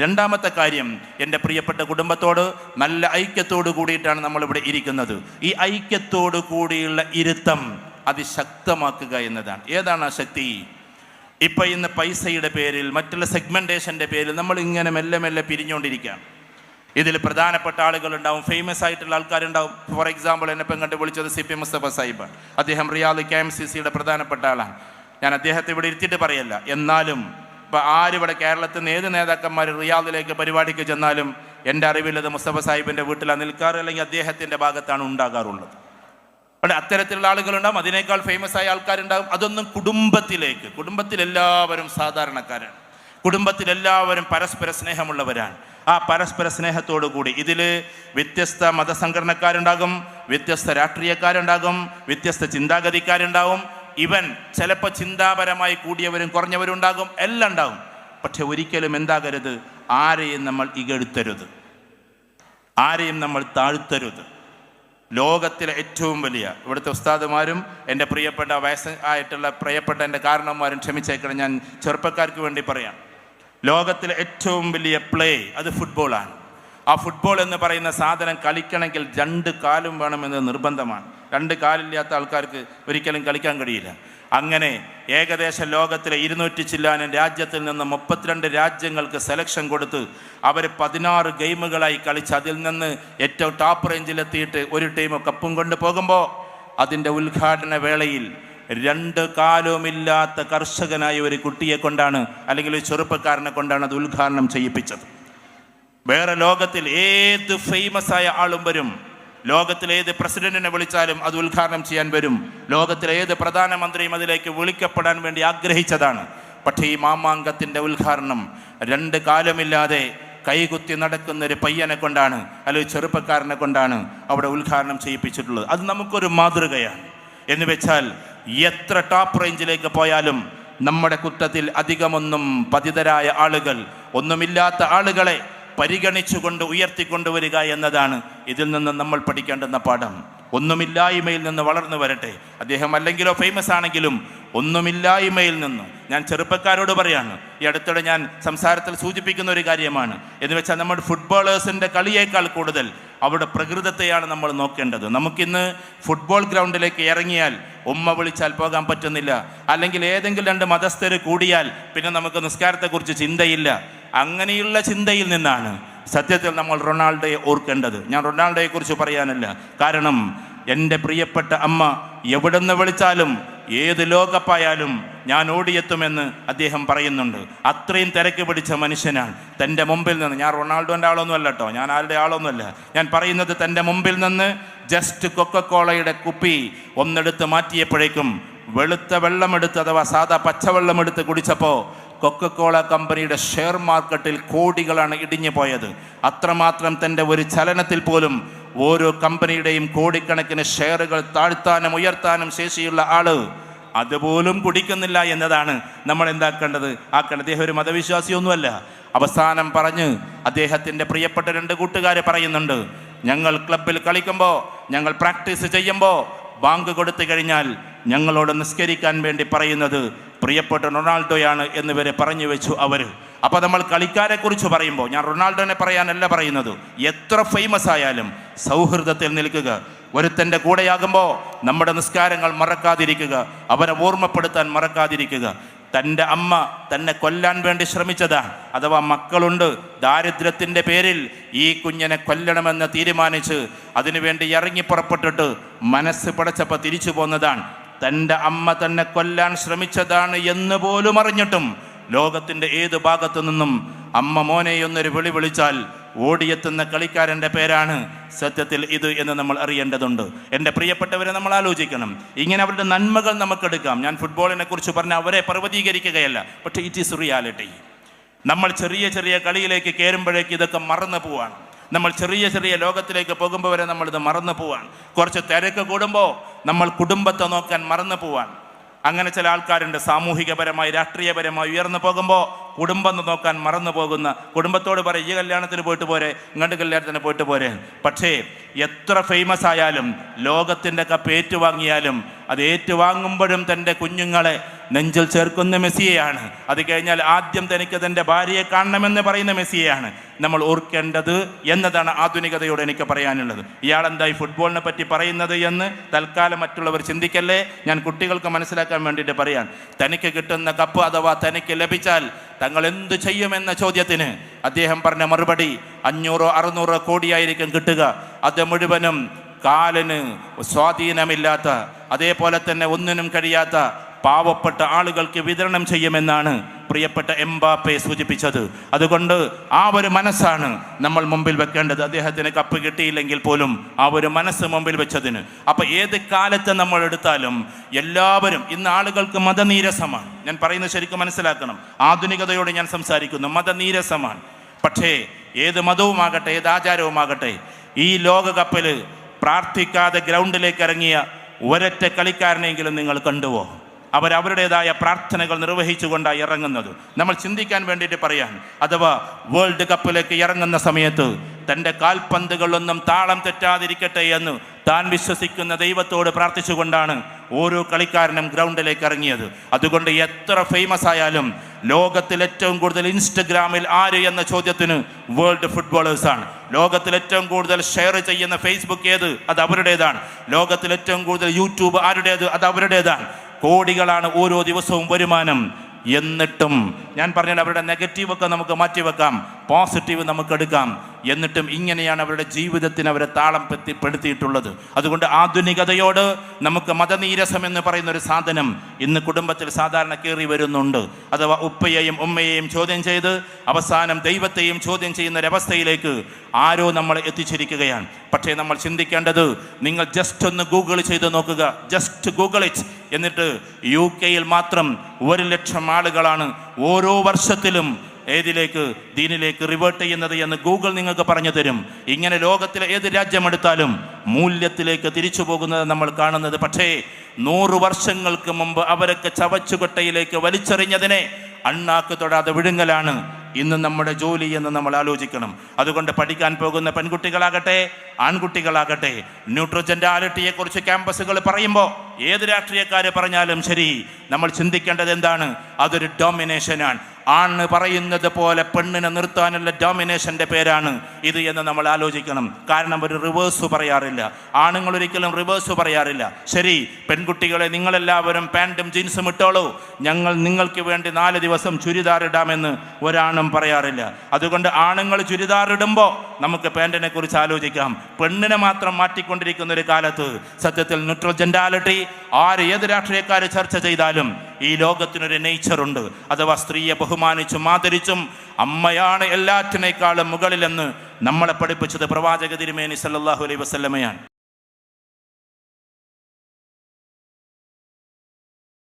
രണ്ടാമത്തെ കാര്യം, എൻ്റെ പ്രിയപ്പെട്ട കുടുംബത്തോട് നല്ല ഐക്യത്തോടു കൂടിയിട്ടാണ് നമ്മളിവിടെ ഇരിക്കുന്നത്. ഈ ഐക്യത്തോടു കൂടിയുള്ള ഇരുത്തം അതിശക്തമാക്കുക എന്നതാണ്. ഏതാണ് ആ ശക്തി? ഇപ്പം ഇന്ന് പൈസയുടെ പേരിൽ, മറ്റുള്ള സെഗ്മെൻറ്റേഷൻ്റെ പേരിൽ നമ്മൾ ഇങ്ങനെ മെല്ലെ മെല്ലെ പിരിഞ്ഞുകൊണ്ടിരിക്കുകയാണ്. ഇതിൽ പ്രധാനപ്പെട്ട ആളുകളുണ്ടാവും, ഫേമസ് ആയിട്ടുള്ള ആൾക്കാരുണ്ടാവും. ഫോർ എക്സാമ്പിൾ, എന്നെ ഇപ്പം കണ്ട് വിളിച്ചത് CP മുസ്തഫ സാഹിബാണ്. അദ്ദേഹം റിയാദ് KMCCയുടെ പ്രധാനപ്പെട്ട ആളാണ്. ഞാൻ അദ്ദേഹത്തെ ഇവിടെ ഇരുത്തിയിട്ട് പറയല്ല. എന്നാലും ഇപ്പം ആരിവിടെ കേരളത്തിൽ നിന്ന് ഏത് നേതാക്കന്മാർ റിയാദിലേക്ക് പരിപാടിക്ക് ചെന്നാലും എൻ്റെ അറിവില്ലത് മുസ്തഫ സാഹിബിൻ്റെ വീട്ടിലാണ് നിൽക്കാറ്, അല്ലെങ്കിൽ അദ്ദേഹത്തിൻ്റെ ഭാഗത്താണ് ഉണ്ടാകാറുള്ളത്. അവിടെ അത്തരത്തിലുള്ള ആളുകളുണ്ടാവും. അതിനേക്കാൾ ഫേമസ് ആയ ആൾക്കാരുണ്ടാകും. അതൊന്നും കുടുംബത്തിലെല്ലാവരും സാധാരണക്കാരാണ്. കുടുംബത്തിലെല്ലാവരും പരസ്പര സ്നേഹമുള്ളവരാണ്. ആ പരസ്പര സ്നേഹത്തോടു കൂടി ഇതിൽ വ്യത്യസ്ത മതസംഘടനക്കാരുണ്ടാകും, വ്യത്യസ്ത രാഷ്ട്രീയക്കാരുണ്ടാകും, വ്യത്യസ്ത ചിന്താഗതിക്കാരുണ്ടാവും. ഇവൻ ചിലപ്പോൾ ചിന്താപരമായി കൂടിയവരും കുറഞ്ഞവരും ഉണ്ടാകും, എല്ലാം ഉണ്ടാകും. പക്ഷെ ഒരിക്കലും എന്താകരുത്, ആരെയും നമ്മൾ ഇകഴ്ത്തരുത്, ആരെയും നമ്മൾ താഴ്ത്തരുത്. ലോകത്തിലെ ഏറ്റവും വലിയ, ഇവിടുത്തെ ഉസ്താദുമാരും എൻ്റെ പ്രിയപ്പെട്ട പ്രിയപ്പെട്ട എൻ്റെ കാരണന്മാരും ക്ഷമിച്ചേക്കണം, ഞാൻ ചെറുപ്പക്കാർക്ക് വേണ്ടി പറയാം. ലോകത്തിലെ ഏറ്റവും വലിയ പ്ലേ അത് ഫുട്ബോളാണ്. ആ ഫുട്ബോൾ എന്ന് പറയുന്ന സാധനം കളിക്കണമെങ്കിൽ 2 കാലും വേണമെന്ന് നിർബന്ധമാണ്. 2 കാലില്ലാത്ത ആൾക്കാർക്ക് ഒരിക്കലും കളിക്കാൻ കഴിയില്ല. അങ്ങനെ ഏകദേശം ലോകത്തിലെ 200 ചില്ലാനും രാജ്യത്തിൽ നിന്ന് 32 രാജ്യങ്ങൾക്ക് സെലക്ഷൻ കൊടുത്ത് അവർ 16 ഗെയിമുകളായി കളിച്ച് അതിൽ നിന്ന് ഏറ്റവും ടോപ്പ് റേഞ്ചിലെത്തിയിട്ട് ഒരു ടീം കപ്പും കൊണ്ട് പോകുമ്പോൾ അതിൻ്റെ ഉദ്ഘാടന വേളയിൽ 2 കാലുമില്ലാത്ത കർഷകനായ ഒരു കുട്ടിയെ കൊണ്ടാണ്, അല്ലെങ്കിൽ ഒരു ചെറുപ്പക്കാരനെ കൊണ്ടാണ് അത് ഉദ്ഘാടനം ചെയ്യിപ്പിച്ചത്. വേറെ ലോകത്തിൽ ഏത് ഫേമസ് ആയ ആളും വരും, ലോകത്തിലെ ഏത് പ്രസിഡന്റിനെ വിളിച്ചാലും അത് ഉദ്ഘാടനം ചെയ്യാൻ വരും, ലോകത്തിലെ ഏത് പ്രധാനമന്ത്രിയും അതിലേക്ക് വിളിക്കപ്പെടാൻ വേണ്ടി ആഗ്രഹിച്ചതാണ്. പക്ഷേ ഈ മാമാങ്കത്തിൻ്റെ ഉദ്ഘാടനം 2 കാലുമില്ലാതെ കൈകുത്തി നടക്കുന്ന ഒരു പയ്യനെ കൊണ്ടാണ്, അല്ലെങ്കിൽ ചെറുപ്പക്കാരനെ കൊണ്ടാണ് അവിടെ ഉദ്ഘാടനം ചെയ്യിപ്പിച്ചിട്ടുള്ളത്. അത് നമുക്കൊരു മാതൃകയാണ്. എന്ന് വെച്ചാൽ എത്ര ടോപ്പ് റേഞ്ചിലേക്ക് പോയാലും നമ്മുടെ കുറ്റത്തിൽ അധികമൊന്നും പതിതരായ ആളുകൾ, ഒന്നുമില്ലാത്ത ആളുകളെ പരിഗണിച്ചുകൊണ്ട് ഉയർത്തിക്കൊണ്ടുവരിക എന്നതാണ് ഇതിൽ നിന്ന് നമ്മൾ പഠിക്കേണ്ടുന്ന പാഠം. ഒന്നുമില്ലായ്മയിൽ നിന്ന് വളർന്നു വരട്ടെ. അദ്ദേഹം അല്ലെങ്കിലോ ഫേമസ് ആണെങ്കിലും ഒന്നുമില്ലായ്മയിൽ നിന്ന്. ഞാൻ ചെറുപ്പക്കാരോട് പറയാണ്, ഈ അടുത്തിടെ ഞാൻ സംസാരത്തിൽ സൂചിപ്പിക്കുന്ന ഒരു കാര്യമാണ്. എന്ന് വെച്ചാൽ നമ്മുടെ ഫുട്ബോളേഴ്സിൻ്റെ കളിയേക്കാൾ കൂടുതൽ അവിടെ പ്രകൃതത്തെയാണ് നമ്മൾ നോക്കേണ്ടത്. നമുക്കിന്ന് ഫുട്ബോൾ ഗ്രൗണ്ടിലേക്ക് ഇറങ്ങിയാൽ ഉമ്മ വിളിച്ചാൽ പോകാൻ പറ്റുന്നില്ല, അല്ലെങ്കിൽ ഏതെങ്കിലും 2 മതസ്ഥർ കൂടിയാൽ പിന്നെ നമുക്ക് നിസ്കാരത്തെക്കുറിച്ച് ചിന്തയില്ല. അങ്ങനെയുള്ള ചിന്തയിൽ നിന്നാണ് സത്യത്തിൽ നമ്മൾ റൊണാൾഡോയെ ഓർക്കേണ്ടത്. ഞാൻ റൊണാൾഡോയെക്കുറിച്ച് പറയാനല്ല, കാരണം എൻ്റെ പ്രിയപ്പെട്ട അമ്മ എവിടെ നിന്ന് വിളിച്ചാലും ഏത് ലോകപ്പായാലും ഞാൻ ഓടിയെത്തുമെന്ന് അദ്ദേഹം പറയുന്നുണ്ട്. അത്രയും തിരക്ക് പിടിച്ച മനുഷ്യനാണ്. തൻ്റെ മുമ്പിൽ നിന്ന്, ഞാൻ റൊണാൾഡോൻ്റെ ആളൊന്നുമല്ല കേട്ടോ, ഞാൻ ആരുടെ ആളൊന്നുമല്ല, ഞാൻ പറയുന്നത് തൻ്റെ മുമ്പിൽ നിന്ന് ജസ്റ്റ് കൊക്കക്കോളയുടെ കുപ്പി ഒന്നെടുത്ത് മാറ്റിയപ്പോഴേക്കും വെളുത്ത വെള്ളമെടുത്ത്, അഥവാ സാധാ പച്ചവെള്ളമെടുത്ത് കുടിച്ചപ്പോൾ കൊക്കക്കോള കമ്പനിയുടെ ഷെയർ മാർക്കറ്റിൽ കോടികളാണ് ഇടിഞ്ഞു പോയത്. അത്രമാത്രം തൻ്റെ ഒരു ചലനത്തിൽ പോലും ഓരോ കമ്പനിയുടെയും കോടിക്കണക്കിന് ഷെയറുകൾ താഴ്ത്താനും ഉയർത്താനും ശേഷിയുള്ള ആള് അതുപോലും കുടിക്കുന്നില്ല എന്നതാണ് നമ്മൾ എന്താക്കേണ്ടത്, ആക്കേണ്ടത്. അദ്ദേഹം ഒരു മതവിശ്വാസിയൊന്നുമല്ല. അവസാനം പറഞ്ഞ് അദ്ദേഹത്തിൻ്റെ പ്രിയപ്പെട്ട 2 കൂട്ടുകാർ പറയുന്നുണ്ട്, ഞങ്ങൾ ക്ലബിൽ കളിക്കുമ്പോൾ, ഞങ്ങൾ പ്രാക്ടീസ് ചെയ്യുമ്പോൾ ബാങ്ക് കൊടുത്തു കഴിഞ്ഞാൽ ഞങ്ങളോട് നിസ്കരിക്കാൻ വേണ്ടി പറയുന്നത് പ്രിയപ്പെട്ട റൊണാൾഡോയാണ് എന്ന് വരെ പറഞ്ഞു വെച്ചു അവർ. അപ്പോൾ നമ്മൾ കളിക്കാരെ കുറിച്ച് പറയുമ്പോൾ, ഞാൻ റൊണാൾഡോനെ പറയാനല്ല പറയുന്നത്, എത്ര ഫേമസ് ആയാലും സൗഹൃദത്തിൽ നിൽക്കുക. ഒരുത്തൻ്റെ കൂടെയാകുമ്പോൾ നമ്മുടെ നിസ്കാരങ്ങൾ മറക്കാതിരിക്കുക, അവരെ ഓർമ്മപ്പെടുത്താൻ മറക്കാതിരിക്കുക. തൻ്റെ അമ്മ തന്നെ കൊല്ലാൻ വേണ്ടി ശ്രമിച്ചതാണ്, അഥവാ മക്കളുണ്ട്, ദാരിദ്ര്യത്തിൻ്റെ പേരിൽ ഈ കുഞ്ഞിനെ കൊല്ലണമെന്ന് തീരുമാനിച്ച് അതിനുവേണ്ടി ഇറങ്ങി പുറപ്പെട്ടിട്ട് മനസ്സ് പടച്ചപ്പോൾ തിരിച്ചു പോന്നതാണ്. തൻ്റെ അമ്മ തന്നെ കൊല്ലാൻ ശ്രമിച്ചതാണ് എന്ന് പോലും അറിഞ്ഞിട്ടും ലോകത്തിൻ്റെ ഏത് ഭാഗത്തു നിന്നും അമ്മ മോനെ എന്നൊരു വിളി വിളിച്ചാൽ ഓടിയെത്തുന്ന കളിക്കാരൻ്റെ പേരാണ് സത്യത്തിൽ ഇത് എന്ന് നമ്മൾ അറിയേണ്ടതുണ്ട്. എൻ്റെ പ്രിയപ്പെട്ടവരെ, നമ്മൾ ആലോചിക്കണം. ഇങ്ങനെ അവരുടെ നന്മകൾ നമുക്കെടുക്കാം. ഞാൻ ഫുട്ബോളിനെ കുറിച്ച് പറഞ്ഞ അവരെ പർവ്വതീകരിക്കുകയല്ല, പക്ഷേ ഇറ്റ് ഈസ് റിയാലിറ്റി. നമ്മൾ ചെറിയ ചെറിയ കളിയിലേക്ക് കയറുമ്പോഴേക്ക് ഇതൊക്കെ മറന്നു പോവാണ്. നമ്മൾ ചെറിയ ചെറിയ ലോകത്തിലേക്ക് പോകുമ്പോൾ വരെ നമ്മളിത് മറന്നു പോവാൻ. കുറച്ച് തിരക്ക് കൂടുമ്പോൾ നമ്മൾ കുടുംബത്തെ നോക്കാൻ മറന്നു പോവാൻ. അങ്ങനെ ചില ആൾക്കാരുണ്ട്, സാമൂഹികപരമായി രാഷ്ട്രീയപരമായി ഉയർന്നു പോകുമ്പോൾ കുടുംബം നോക്കാൻ മറന്നു പോകുന്ന, കുടുംബത്തോട് പറയും ഈ കല്യാണത്തിന് പോയിട്ട് പോരെ, ഇങ്ങോട്ട് കല്യാണത്തിന് പോയിട്ട് പോരെ. പക്ഷേ എത്ര ഫേമസ് ആയാലും ലോകത്തിൻ്റെ കപ്പ് ഏറ്റുവാങ്ങിയാലും അത് ഏറ്റുവാങ്ങുമ്പോഴും തൻ്റെ കുഞ്ഞുങ്ങളെ നെഞ്ചിൽ ചേർക്കുന്ന മെസ്സിയെയാണ്. അത് കഴിഞ്ഞാൽ ആദ്യം തനിക്ക് തൻ്റെ ഭാര്യയെ കാണണമെന്ന് പറയുന്ന മെസ്സിയെയാണ് നമ്മൾ ഓർക്കേണ്ടത് എന്നതാണ് ആധുനികതയോട് എനിക്ക് പറയാനുള്ളത്. ഇയാളെന്തായി ഫുട്ബോളിനെ പറ്റി പറയുന്നത് എന്ന് തൽക്കാലം മറ്റുള്ളവർ ചിന്തിക്കല്ലേ. ഞാൻ കുട്ടികൾക്ക് മനസ്സിലാക്കാൻ വേണ്ടിയിട്ട് പറയാൻ, തനിക്ക് കിട്ടുന്ന കപ്പ് അഥവാ തനിക്ക് ലഭിച്ചാൽ തങ്ങൾ എന്തു ചെയ്യുമെന്ന ചോദ്യത്തിന് അദ്ദേഹം പറഞ്ഞ മറുപടി 500-600 കോടിയായിരിക്കും കിട്ടുക. അത് മുഴുവനും കാലിന് സ്വാധീനമില്ലാത്ത, അതേപോലെ തന്നെ ഒന്നിനും കഴിയാത്ത പാവപ്പെട്ട ആളുകൾക്ക് വിതരണം ചെയ്യുമെന്നാണ് പ്രിയപ്പെട്ട എംബാപ്പെ സൂചിപ്പിച്ചത്. അതുകൊണ്ട് ആ ഒരു മനസ്സാണ് നമ്മൾ മുമ്പിൽ വെക്കേണ്ടത്. അദ്ദേഹത്തിന് കപ്പ് കിട്ടിയില്ലെങ്കിൽ പോലും ആ ഒരു മനസ്സ് മുമ്പിൽ വെച്ചതിന്. അപ്പം ഏത് കാലത്ത് നമ്മൾ എടുത്താലും എല്ലാവരും ഇന്ന് ആളുകൾക്ക് മതനീരസമാണ്. ഞാൻ പറയുന്നത് ശരിക്കും മനസ്സിലാക്കണം. ആധുനികതയോട് ഞാൻ സംസാരിക്കുന്നു, മതനീരസമാണ്. പക്ഷേ ഏത് മതവുമാകട്ടെ, ഏത് ആചാരവുമാകട്ടെ, ഈ ലോകകപ്പിൽ പ്രാർത്ഥിക്കാതെ ഗ്രൗണ്ടിലേക്ക് ഇറങ്ങിയ ഒരൊറ്റ കളിക്കാരനെങ്കിലും നിങ്ങൾ കണ്ടുവോ? അവരവരുടേതായ പ്രാർത്ഥനകൾ നിർവഹിച്ചുകൊണ്ടാണ് ഇറങ്ങുന്നത്. നമ്മൾ ചിന്തിക്കാൻ വേണ്ടിയിട്ട് പറയാൻ, അഥവാ വേൾഡ് കപ്പിലേക്ക് ഇറങ്ങുന്ന സമയത്ത് തൻ്റെ കാൽപന്തുകളൊന്നും താളം തെറ്റാതിരിക്കട്ടെ എന്ന് താൻ വിശ്വസിക്കുന്ന ദൈവത്തോട് പ്രാർത്ഥിച്ചുകൊണ്ടാണ് ഓരോ കളിക്കാരനും ഗ്രൗണ്ടിലേക്ക് ഇറങ്ങിയത്. അതുകൊണ്ട് എത്ര ഫേമസ് ആയാലും ലോകത്തിൽ ഏറ്റവും കൂടുതൽ ഇൻസ്റ്റഗ്രാമിൽ ആര് എന്ന ചോദ്യത്തിന് വേൾഡ് ഫുട്ബോളേഴ്സാണ്. ലോകത്തിൽ ഏറ്റവും കൂടുതൽ ഷെയർ ചെയ്യുന്ന ഫേസ്ബുക്ക് ഏത്? അത് അവരുടേതാണ്. ലോകത്തിൽ ഏറ്റവും കൂടുതൽ യൂട്യൂബ് ആരുടേത്? അത് അവരുടേതാണ്. കോടികളാണ് ഓരോ ദിവസവും വരുമാനം. എന്നിട്ടും ഞാൻ പറഞ്ഞാൽ അവരുടെ നെഗറ്റീവൊക്കെ നമുക്ക് മാറ്റിവെക്കാം, പോസിറ്റീവ് നമുക്ക് എടുക്കാം. എന്നിട്ടും ഇങ്ങനെയാണ് അവരുടെ ജീവിതത്തിന് അവരെ താളം പെടുത്തിയിട്ടുള്ളത്. അതുകൊണ്ട് ആധുനികതയോട് നമുക്ക് മതനീരസം എന്ന് പറയുന്ന ഒരു സാധനം ഇന്ന് കുടുംബത്തിൽ സാധാരണ കയറി വരുന്നുണ്ട്. അഥവാ ഉപ്പയെയും ഉമ്മയെയും ചോദ്യം ചെയ്ത് അവസാനം ദൈവത്തെയും ചോദ്യം ചെയ്യുന്ന ഒരവസ്ഥയിലേക്ക് ആരോ നമ്മളെ എത്തിച്ചിരിക്കുകയാണ്. പക്ഷേ നമ്മൾ ചിന്തിക്കേണ്ടത്, നിങ്ങൾ ജസ്റ്റ് ഒന്ന് ഗൂഗിൾ ചെയ്ത് നോക്കുക, ജസ്റ്റ് ഗൂഗിൾ ഇറ്റ്. എന്നിട്ട് UK മാത്രം 1 ലക്ഷം ആളുകളാണ് ഓരോ വർഷത്തിലും ഏതിലേക്ക്, ദീനിലേക്ക് റിവേർട്ട് ചെയ്യുന്നത് എന്ന് ഗൂഗിൾ നിങ്ങൾക്ക് പറഞ്ഞു തരും. ഇങ്ങനെ ലോകത്തിലെ ഏത് രാജ്യമെടുത്താലും മൂല്യത്തിലേക്ക് തിരിച്ചു പോകുന്നത് നമ്മൾ കാണുന്നത്. പക്ഷേ 100 വർഷങ്ങൾക്ക് മുമ്പ് അവരൊക്കെ ചവച്ചുകൊട്ടയിലേക്ക് വലിച്ചെറിഞ്ഞതിനെ അണ്ണാക്ക് തൊടാതെ വിഴുങ്ങലാണ് ഇന്ന് നമ്മുടെ ജോലി എന്ന് നമ്മൾ ആലോചിക്കണം. അതുകൊണ്ട് പഠിക്കാൻ പോകുന്ന പെൺകുട്ടികളാകട്ടെ ആൺകുട്ടികളാകട്ടെ, ന്യൂട്രോജെൻഡാലിറ്റിയെക്കുറിച്ച് ക്യാമ്പസുകൾ പറയുമ്പോൾ ഏത് രാഷ്ട്രീയക്കാർ പറഞ്ഞാലും ശരി, നമ്മൾ ചിന്തിക്കേണ്ടത് എന്താണ്? അതൊരു ഡോമിനേഷനാണ്. ആണ് പറയുന്നത് പോലെ പെണ്ണിനെ നിർത്താനുള്ള ഡോമിനേഷൻ്റെ പേരാണ് ഇത് എന്ന് നമ്മൾ ആലോചിക്കണം. കാരണം ഒരു റിവേഴ്സ് പറയാറില്ല, ആണുങ്ങൾ ഒരിക്കലും റിവേഴ്സ് പറയാറില്ല. ശരി, പെൺകുട്ടികളെ നിങ്ങളെല്ലാവരും പാൻറ്റും ജീൻസും ഇട്ടോളൂ, ഞങ്ങൾ നിങ്ങൾക്ക് വേണ്ടി 4 ദിവസം ചുരിദാർ ഇടാമെന്ന് ഒരാണും പറയാറില്ല. അതുകൊണ്ട് ആണുങ്ങൾ ചുരിദാർ ഇടുമ്പോൾ നമുക്ക് പാൻറ്റിനെ കുറിച്ച് ആലോചിക്കാം. പെണ്ണിനെ മാത്രം മാറ്റിക്കൊണ്ടിരിക്കുന്ന ഒരു കാലത്ത് സത്യത്തിൽ ന്യൂട്രോജെൻഡാലിറ്റി ഏത് രാഷ്ട്രീയക്കാർ ചർച്ച ചെയ്താലും ഈ ലോകത്തിനൊരു നേച്ചറുണ്ട്. അഥവാ സ്ത്രീയെ ബഹുമാനിച്ചും ആദരിച്ചും അമ്മയാണ് എല്ലാറ്റിനേക്കാളും മുകളിലെന്ന് നമ്മളെ പഠിപ്പിച്ചത് പ്രവാചക തിരുമേനി സല്ലല്ലാഹു അലൈഹി വസല്ലമയാണ്.